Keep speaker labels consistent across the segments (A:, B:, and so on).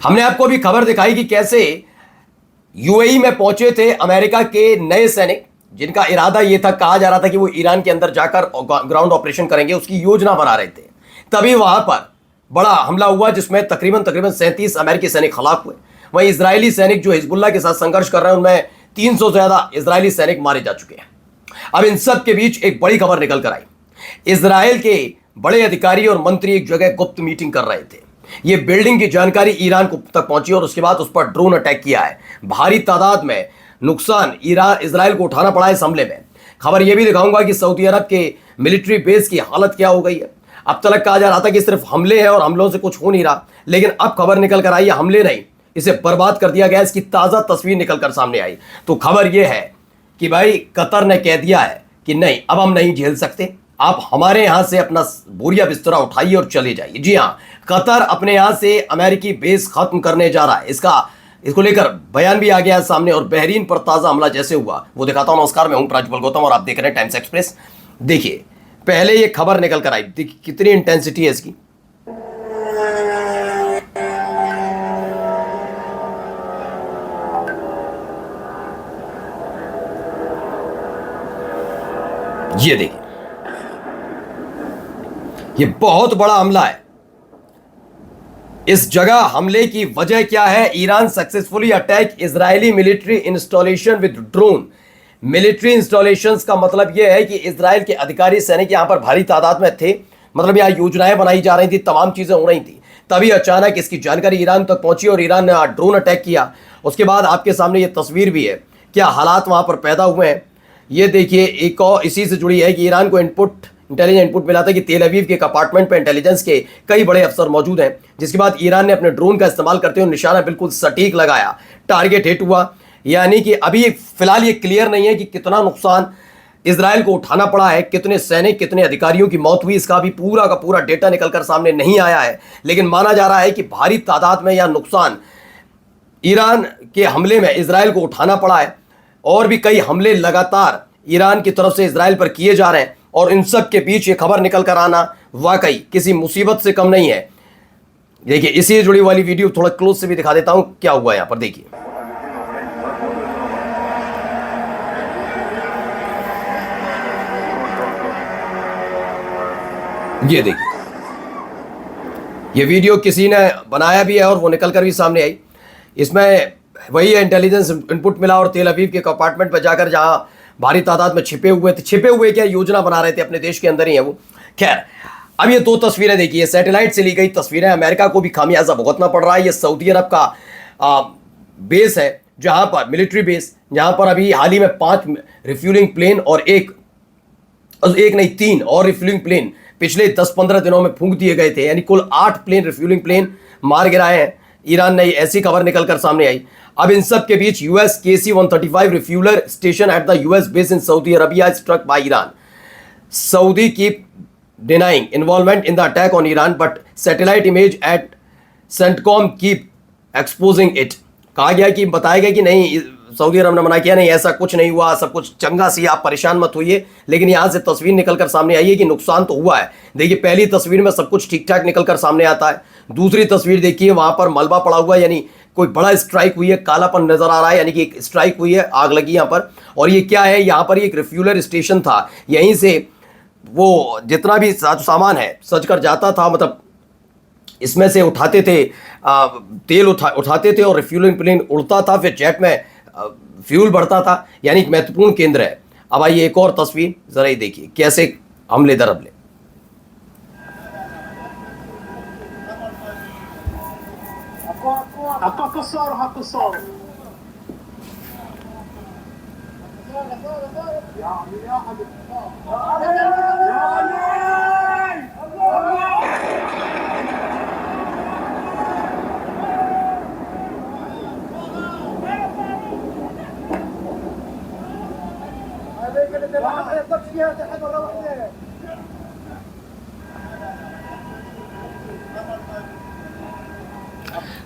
A: हमने आपको भी खबर दिखाई कि कैसे यूएई में पहुंचे थे अमेरिका के नए सैनिक, जिनका इरादा यह था, कहा जा रहा था कि वो ईरान के अंदर जाकर ग्राउंड ऑपरेशन करेंगे, उसकी योजना बना रहे थे। तभी वहां पर बड़ा हमला हुआ जिसमें तकरीबन 37 अमेरिकी सैनिक हलाक हुए। वहीं इजरायली सैनिक जो हिजबुल्लाह के साथ संघर्ष कर रहे हैं, उनमें 300 से ज्यादा इजरायली सैनिक मारे जा चुके हैं। अब इन सब के बीच एक बड़ी खबर निकल कर आई। इजराइल के बड़े अधिकारी और मंत्री एक जगह गुप्त मीटिंग कर रहे थे। यह बिल्डिंग की जानकारी ईरान को तक पहुंची और उसके बाद उस पर ड्रोन अटैक किया है। भारी तादाद में नुकसान इजराइल को उठाना पड़ा इस हमले में। खबर यह भी दिखाऊंगा कि सऊदी अरब के मिलिट्री बेस की हालत क्या हो गई है। अब तक कहा जा रहा था कि सिर्फ हमले हैं और हमलों से कुछ हो नहीं रहा, लेकिन अब खबर निकल कर आई है हमले नहीं, इसे बर्बाद कर दिया गया। इसकी ताजा तस्वीर निकल कर सामने आई। तो खबर यह है कि भाई कतर ने कह दिया है कि नहीं, अब हम नहीं झेल सकते, आप हमारे यहां से अपना बोरिया बिस्तरा उठाइए और चले जाइए। जी हां, कतर अपने यहां से अमेरिकी बेस खत्म करने जा रहा है। इसको लेकर बयान भी आ गया है सामने और बहरीन पर ताजा हमला जैसे हुआ वो दिखाता हूं। नमस्कार, मैं हूं प्राजपल गौतम और आप देख रहे हैं टाइम्स एक्सप्रेस। देखिए, पहले ये खबर निकल कर आई, देखिए कितनी इंटेंसिटी है इसकी। ये देखिए, ये बहुत बड़ा हमला है। इस जगह हमले की वजह क्या है? Iran successfully attack Israeli military installation with drone. Military installations का मतलब यह है कि इजराइल के अधिकारी सैनिक यहां पर भारी तादाद में थे, मतलब यहां योजनाएं बनाई जा रही थी, तमाम चीजें हो रही थी। तभी अचानक इसकी जानकारी ईरान तक पहुंची और ईरान ने ड्रोन अटैक किया। उसके बाद आपके सामने यह तस्वीर भी है, क्या हालात वहां पर पैदा हुए हैं। ये देखिए, एक और इसी से जुड़ी है कि ईरान को इंटेलिजेंस इनपुट मिला था कि तेल अवीव के एक अपार्टमेंट पर इंटेलिजेंस के कई बड़े अफसर मौजूद हैं, जिसके बाद ईरान ने अपने ड्रोन का इस्तेमाल करते हुए निशाना बिल्कुल सटीक लगाया, टारगेट हिट हुआ। यानी कि अभी फिलहाल ये क्लियर नहीं है कि कितना नुकसान इजराइल को उठाना पड़ा है, कितने सैनिक, कितने अधिकारियों की मौत हुई, इसका भी पूरा का पूरा डेटा निकलकर सामने नहीं आया है। लेकिन माना जा रहा है कि भारी तादाद में यह नुकसान ईरान के हमले में इजराइल को उठाना पड़ा है। और भी कई हमले लगातार ईरान की तरफ से इजराइल पर किए जा रहे हैं और इन सब के बीच ये खबर निकल कर आना वाकई किसी मुसीबत से कम नहीं है। देखिए, इसी से जुड़ी वाली वीडियो थोड़ा क्लोज से भी दिखा देता हूं क्या हुआ यहां पर। देखिए, ये देखिए, ये वीडियो किसी ने बनाया भी है और वो निकल कर भी सामने आई। इसमें वही इंटेलिजेंस इनपुट मिला और तेल अवीव के एक अपार्टमेंट पर जाकर जहां भारी तादाद में छिपे हुए क्या योजना बना रहे थे, अपने देश के अंदर ही है वो। खैर, अब ये दो तस्वीरें देखिए, सैटेलाइट से ली गई तस्वीरें। अमेरिका को भी खामियाजा भुगतना पड़ रहा है। ये सऊदी अरब का बेस है, जहां पर मिलिट्री बेस, जहां पर अभी हाल ही में 5 रिफ्यूलिंग प्लेन और एक नहीं 3 और रिफ्यूलिंग प्लेन पिछले 10-15 दिनों में फूंक दिए गए थे। यानी कुल 8 प्लेन रिफ्यूलिंग प्लेन मार गिराए हैं ईरान ने, ऐसी खबर निकलकर सामने आई। अब इन सब के बीच US KC-135 refueller station at the US base in Saudi Arabia struck by Iran. Saudi keep denying involvement in the attack on Iran, but satellite image at CENTCOM keep exposing it। कहा गया कि बताया गया कि नहीं, Saudi अरब ने मना किया, नहीं ऐसा कुछ नहीं हुआ, सब कुछ चंगा सी, आप परेशान मत होइए। लेकिन यहां से तस्वीर निकलकर सामने आई है कि नुकसान तो हुआ है। देखिए, पहली तस्वीर में सब कुछ ठीक ठाक निकलकर सामने आता है। दूसरी तस्वीर देखिए, वहां पर मलबा पड़ा हुआ है, यानी कोई बड़ा स्ट्राइक हुई है, कालापन नजर आ रहा है, यानी कि एक स्ट्राइक हुई है, आग लगी यहां पर। और ये क्या है, यहां पर एक रिफ्यूलर स्टेशन था, यहीं से वो जितना भी सामान है सज कर जाता था, मतलब इसमें से उठाते थे, तेल उठाते थे और रिफ्यूलिंग प्लेन उड़ता था, फिर जेट में फ्यूल बढ़ता था। यानी एक महत्वपूर्ण केंद्र है। अब आइए एक और तस्वीर जरा ही देखिए, कैसे हमले दर हमले।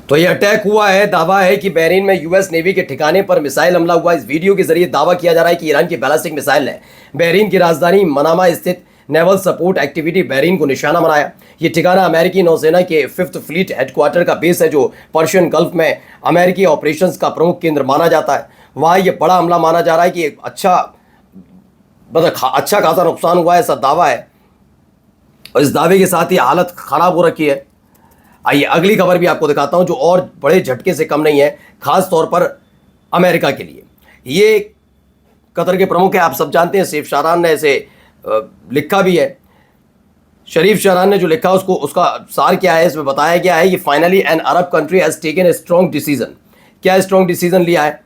A: तो ये अटैक हुआ है, दावा है कि बहरीन में यूएस नेवी के ठिकाने पर मिसाइल हमला हुआ। इस वीडियो के जरिए दावा किया जा रहा है कि ईरान की बैलिस्टिक मिसाइल ने बहरीन की राजधानी मनामा स्थित नेवल सपोर्ट एक्टिविटी बहरीन को निशाना बनाया। ये ठिकाना अमेरिकी नौसेना के 5th फ्लीट हेडक्वार्टर का बेस है, जो पर्शियन गल्फ में अमेरिकी ऑपरेशंस का प्रमुख केंद्र माना जाता है। वहाँ ये बड़ा हमला माना जा रहा है कि अच्छा खासा नुकसान हुआ है, ऐसा दावा है, और इस दावे के साथ ही हालत खराब हो रखी है। आइए अगली खबर भी आपको दिखाता हूं, जो और बड़े झटके से कम नहीं है, खास तौर पर अमेरिका के लिए। ये कतर के प्रमुख है, आप सब जानते हैं, सैफ शाहरान ने इसे लिखा भी है। शरीफ शाहरान ने जो लिखा उसका सार क्या है, इसमें बताया गया है कि finally an Arab country has taken a strong decision. क्या स्ट्रॉन्ग डिसीजन लिया है?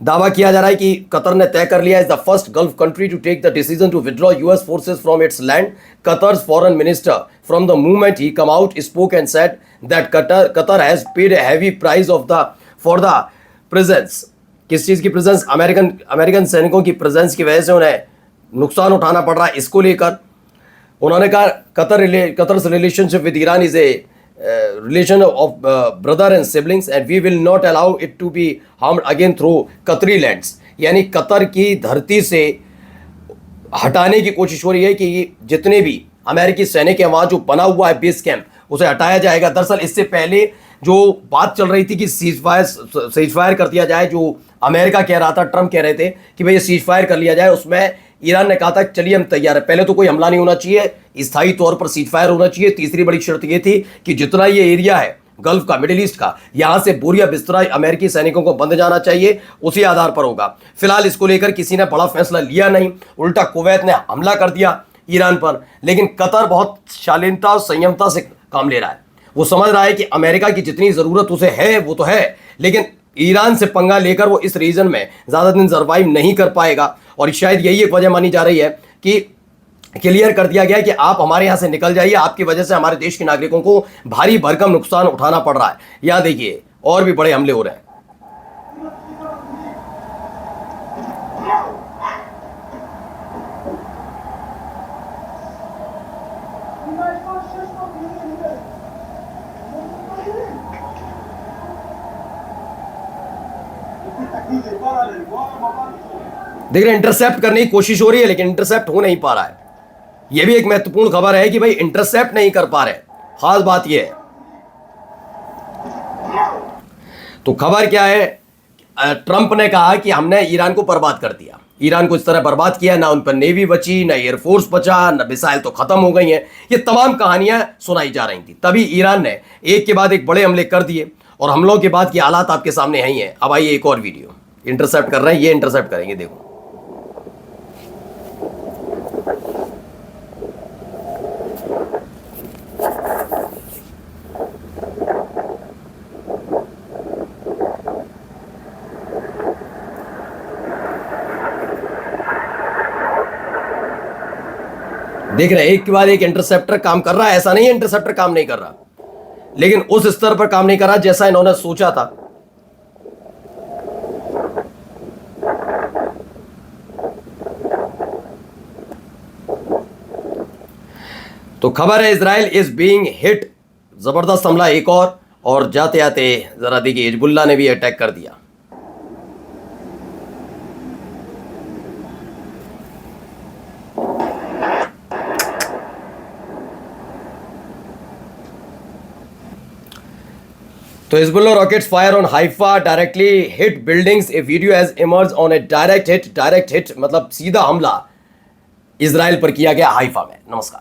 A: दावा किया जा रहा है कि कतर ने तय कर लिया is the first gulf country to take the decision to withdraw US forces from its land. Qatar's foreign minister from the movement he come out spoke and said that Qatar has paid a heavy price for the presence. किस चीज़ की presence? American सैनिकों की presence की वजह से उन्हें नुकसान उठाना पड़ रहा है। इसको लेकर उन्होंने कहा Qatar's relationship with Iran is a relation of brother and siblings and we will not allow it to be harmed again through Qatari lands। यानी कतर की धरती से हटाने की कोशिश हो रही है कि जितने भी अमेरिकी सैनिक हैं वहाँ जो बना हुआ है बेस कैंप, उसे हटाया जाएगा। दरअसल इससे पहले जो बात चल रही थी कि सीज फायर कर दिया जाए, जो अमेरिका कह रहा था, ट्रम्प कह रहे थे कि भाई ये सीज फायर कर लिया जाए, उसमें ईरान ने कहा था चलिए हम तैयार है, पहले तो कोई हमला नहीं होना चाहिए, स्थायी तौर पर सीज फायर होना चाहिए। तीसरी बड़ी शर्त ये थी कि जितना ये एरिया है गल्फ का, मिडिल ईस्ट का, यहां से बोरिया बिस्तरा अमेरिकी सैनिकों को बंद जाना चाहिए, उसी आधार पर होगा। फिलहाल इसको लेकर किसी ने बड़ा फैसला लिया नहीं, उल्टा कुवैत ने हमला कर दिया ईरान पर। लेकिन कतर बहुत शालीनता और संयमता से काम ले रहा है। वो समझ रहा है कि अमेरिका की जितनी जरूरत उसे है वो तो है, लेकिन ईरान से पंगा लेकर वो इस रीजन में ज्यादा दिन सर्वाइव नहीं कर पाएगा। और शायद यही एक वजह मानी जा रही है कि क्लियर कर दिया गया है कि आप हमारे यहां से निकल जाइए, आपकी वजह से हमारे देश के नागरिकों को भारी भरकम नुकसान उठाना पड़ रहा है। यहां देखिए और भी बड़े हमले हो रहे हैं। देख रहे, इंटरसेप्ट करने की कोशिश हो रही है लेकिन इंटरसेप्ट हो नहीं पा रहा है। यह भी एक महत्वपूर्ण खबर है कि भाई इंटरसेप्ट नहीं कर पा रहे। खास बात यह है, तो खबर क्या है? ट्रंप ने कहा कि हमने ईरान को बर्बाद कर दिया। ईरान को इस तरह बर्बाद किया, ना उन पर नेवी बची, ना एयरफोर्स बचा, ना मिसाइल तो खत्म हो गई हैं। ये तमाम कहानियां सुनाई जा रही थी। तभी ईरान ने एक के बाद एक बड़े हमले कर दिए, और हमलों के बाद की हालात आपके सामने ही हैं। अब आइए एक और वीडियो इंटरसेप्ट कर रहे हैं, ये इंटरसेप्ट करेंगे, देखो। देख रहे हैं एक के बाद एक इंटरसेप्टर काम कर रहा है। ऐसा नहीं है इंटरसेप्टर काम नहीं कर रहा, लेकिन उस स्तर पर काम नहीं कर रहा जैसा इन्होंने सोचा था। तो खबर है इजराइल इज बीइंग हिट, जबरदस्त हमला एक और जाते जाते जरा देखिए हिजबुल्लाह ने भी अटैक कर दिया। तो Hezbollah rockets fire on Haifa directly hit buildings, A video has emerge on A direct hit मतलब सीधा हमला इजराइल पर किया गया हाइफा में। नमस्कार।